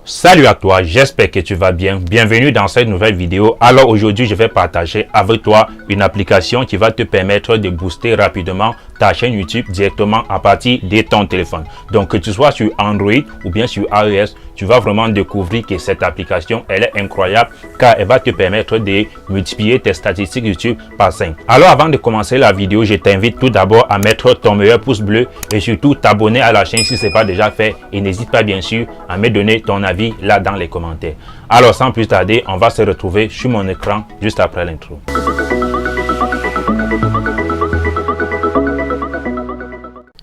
Salut à toi, j'espère que tu vas bien. Bienvenue dans cette nouvelle vidéo. Alors aujourd'hui, je vais partager avec toi une application qui va te permettre de booster rapidement ta chaîne YouTube directement à partir de ton téléphone. Donc que tu sois sur Android ou bien sur iOS, tu vas vraiment découvrir que cette application, elle est incroyable car elle va te permettre de multiplier tes statistiques YouTube par 5. Alors avant de commencer la vidéo, je t'invite tout d'abord à mettre ton meilleur pouce bleu et surtout t'abonner à la chaîne si ce n'est pas déjà fait et n'hésite pas bien sûr à me donner ton avis là dans les commentaires. Alors sans plus tarder, on va se retrouver sur mon écran juste après l'intro.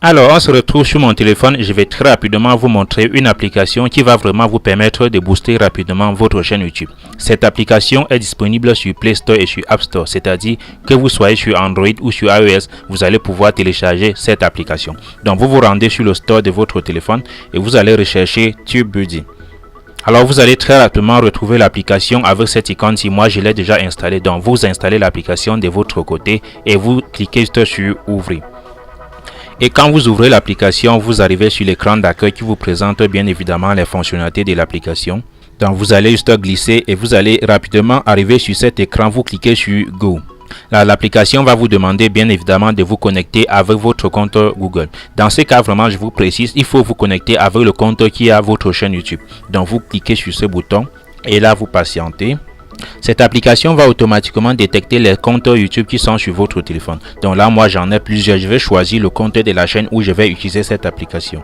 Alors, on se retrouve sur mon téléphone. Je vais très rapidement vous montrer une application qui va vraiment vous permettre de booster rapidement votre chaîne YouTube. Cette application est disponible sur Play Store et sur App Store, c'est-à-dire que vous soyez sur Android ou sur iOS, vous allez pouvoir télécharger cette application. Donc, vous vous rendez sur le store de votre téléphone et vous allez rechercher TubeBuddy. Alors, vous allez très rapidement retrouver l'application avec cette icône-ci. Moi, je l'ai déjà installée. Donc, vous installez l'application de votre côté et vous cliquez juste sur Ouvrir. Et quand vous ouvrez l'application, vous arrivez sur l'écran d'accueil qui vous présente bien évidemment les fonctionnalités de l'application. Donc vous allez juste glisser et vous allez rapidement arriver sur cet écran, vous cliquez sur Go. Là, l'application va vous demander bien évidemment de vous connecter avec votre compte Google. Dans ce cas, vraiment, je vous précise, il faut vous connecter avec le compte qui est à votre chaîne YouTube. Donc vous cliquez sur ce bouton et là vous patientez. Cette application va automatiquement détecter les comptes YouTube qui sont sur votre téléphone. Donc là, moi, j'en ai plusieurs. Je vais choisir le compte de la chaîne où je vais utiliser cette application.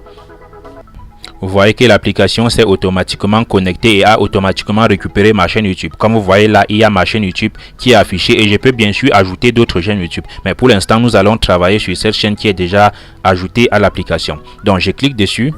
Vous voyez que l'application s'est automatiquement connectée et a automatiquement récupéré ma chaîne YouTube. Comme vous voyez là, il y a ma chaîne YouTube qui est affichée et je peux bien sûr ajouter d'autres chaînes YouTube. Mais pour l'instant, nous allons travailler sur cette chaîne qui est déjà ajoutée à l'application. Donc, je clique dessus.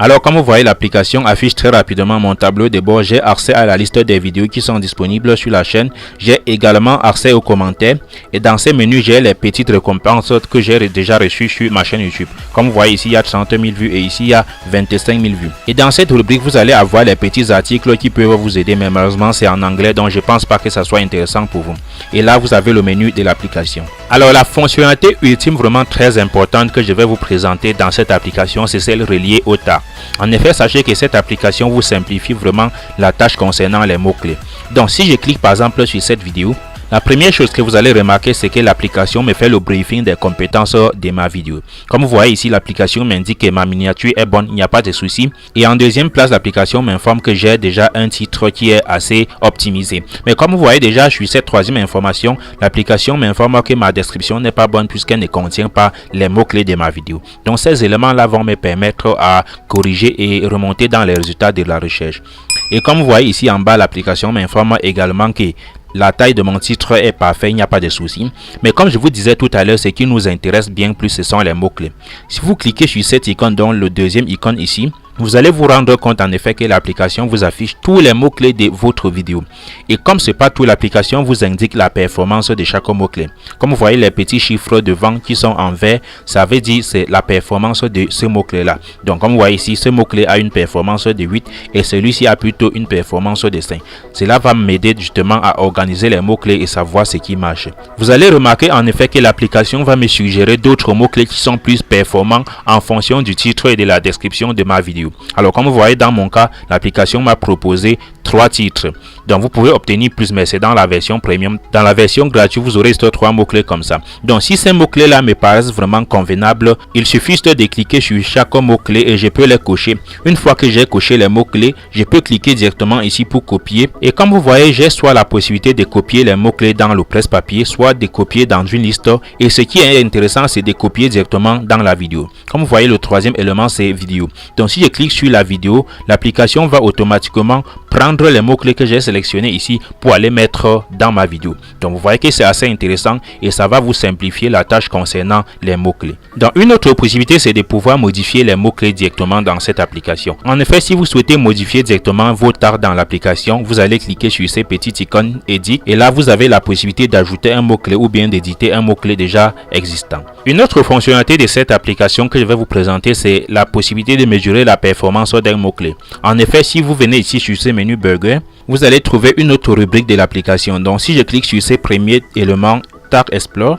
Alors, comme vous voyez, l'application affiche très rapidement mon tableau de bord. J'ai accès à la liste des vidéos qui sont disponibles sur la chaîne. J'ai également accès aux commentaires. Et dans ces menus, j'ai les petites récompenses que j'ai déjà reçues sur ma chaîne YouTube. Comme vous voyez ici, il y a 30 000 vues et ici, il y a 25 000 vues. Et dans cette rubrique, vous allez avoir les petits articles qui peuvent vous aider. Mais malheureusement, c'est en anglais, donc je ne pense pas que ça soit intéressant pour vous. Et là, vous avez le menu de l'application. Alors, la fonctionnalité ultime vraiment très importante que je vais vous présenter dans cette application, c'est celle reliée au tag. En effet, sachez que cette application vous simplifie vraiment la tâche concernant les mots-clés. Donc, si je clique par exemple sur cette vidéo, la première chose que vous allez remarquer, c'est que l'application me fait le briefing des compétences de ma vidéo. Comme vous voyez ici, l'application m'indique que ma miniature est bonne, il n'y a pas de souci. Et en deuxième place, l'application m'informe que j'ai déjà un titre qui est assez optimisé. Mais comme vous voyez déjà, sur cette troisième information, l'application m'informe que ma description n'est pas bonne puisqu'elle ne contient pas les mots-clés de ma vidéo. Donc ces éléments-là vont me permettre à corriger et remonter dans les résultats de la recherche. Et comme vous voyez ici en bas, l'application m'informe également que la taille de mon titre est parfaite, il n'y a pas de souci. Mais comme je vous disais tout à l'heure, ce qui nous intéresse bien plus, ce sont les mots-clés. Si vous cliquez sur cette icône, donc le deuxième icône ici, vous allez vous rendre compte en effet que l'application vous affiche tous les mots-clés de votre vidéo. Et comme ce n'est pas tout, l'application vous indique la performance de chaque mot-clé. Comme vous voyez les petits chiffres devant qui sont en vert, ça veut dire c'est la performance de ce mot-clé là. Donc comme vous voyez ici, ce mot-clé a une performance de 8 et celui-ci a plutôt une performance de 5. Cela va m'aider justement à organiser les mots-clés et savoir ce qui marche. Vous allez remarquer en effet que l'application va me suggérer d'autres mots-clés qui sont plus performants en fonction du titre et de la description de ma vidéo. Alors comme vous voyez dans mon cas, l'application m'a proposé 3 titres. Donc vous pouvez obtenir plus, mais c'est dans la version premium. Dans la version gratuite, vous aurez 3 mots-clés comme ça. Donc si ces mots-clés là me paraissent vraiment convenables, il suffit juste de cliquer sur chaque mot-clé et je peux les cocher. Une fois que j'ai coché les mots-clés, je peux cliquer directement ici pour copier. Et comme vous voyez, j'ai soit la possibilité de copier les mots-clés dans le presse-papier, soit de copier dans une liste. Et ce qui est intéressant, c'est de copier directement dans la vidéo. Comme vous voyez, le troisième élément, c'est vidéo. Donc si je clique sur la vidéo, l'application va automatiquement prendre les mots-clés que j'ai sélectionnés ici pour aller mettre dans ma vidéo. Donc vous voyez que c'est assez intéressant et ça va vous simplifier la tâche concernant les mots-clés. Donc une autre possibilité, c'est de pouvoir modifier les mots-clés directement dans cette application. En effet, si vous souhaitez modifier directement vos tags dans l'application, vous allez cliquer sur ces petites icônes Edit et là vous avez la possibilité d'ajouter un mot-clé ou bien d'éditer un mot-clé déjà existant. Une autre fonctionnalité de cette application que je vais vous présenter, c'est la possibilité de mesurer la performance d'un mot-clé. En effet, si vous venez ici sur ce menu Burger, vous allez trouver une autre rubrique de l'application. Donc si je clique sur ces premiers éléments Tag Explore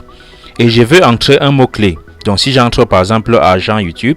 et je veux entrer un mot-clé. Donc si j'entre par exemple argent YouTube,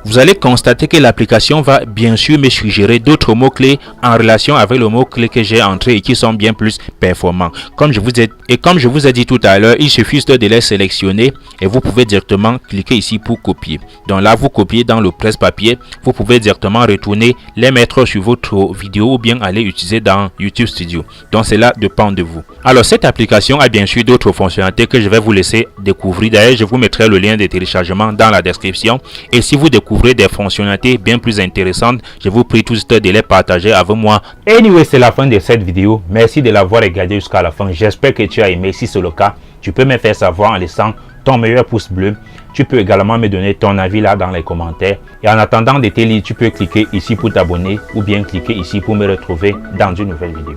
vous allez constater que l'application va bien sûr me suggérer d'autres mots-clés en relation avec le mot-clé que j'ai entré et qui sont bien plus performants. Comme je vous ai dit tout à l'heure, il suffit de les sélectionner et vous pouvez directement cliquer ici pour copier. Donc là, vous copiez dans le presse-papier, vous pouvez directement retourner, les mettre sur votre vidéo ou bien aller utiliser dans YouTube Studio. Donc cela dépend de vous. Alors cette application a bien sûr d'autres fonctionnalités que je vais vous laisser découvrir. D'ailleurs, je vous mettrai le lien de téléchargement dans la description. Et si vous découvrez des fonctionnalités bien plus intéressantes, je vous prie tout juste de les partager avec moi. Anyway, c'est la fin de cette vidéo. Merci de l'avoir regardé jusqu'à la fin. J'espère que tu as aimé. Si c'est le cas, tu peux me faire savoir en laissant ton meilleur pouce bleu. Tu peux également me donner ton avis là dans les commentaires. Et en attendant de te lire, tu peux cliquer ici pour t'abonner ou bien cliquer ici pour me retrouver dans une nouvelle vidéo.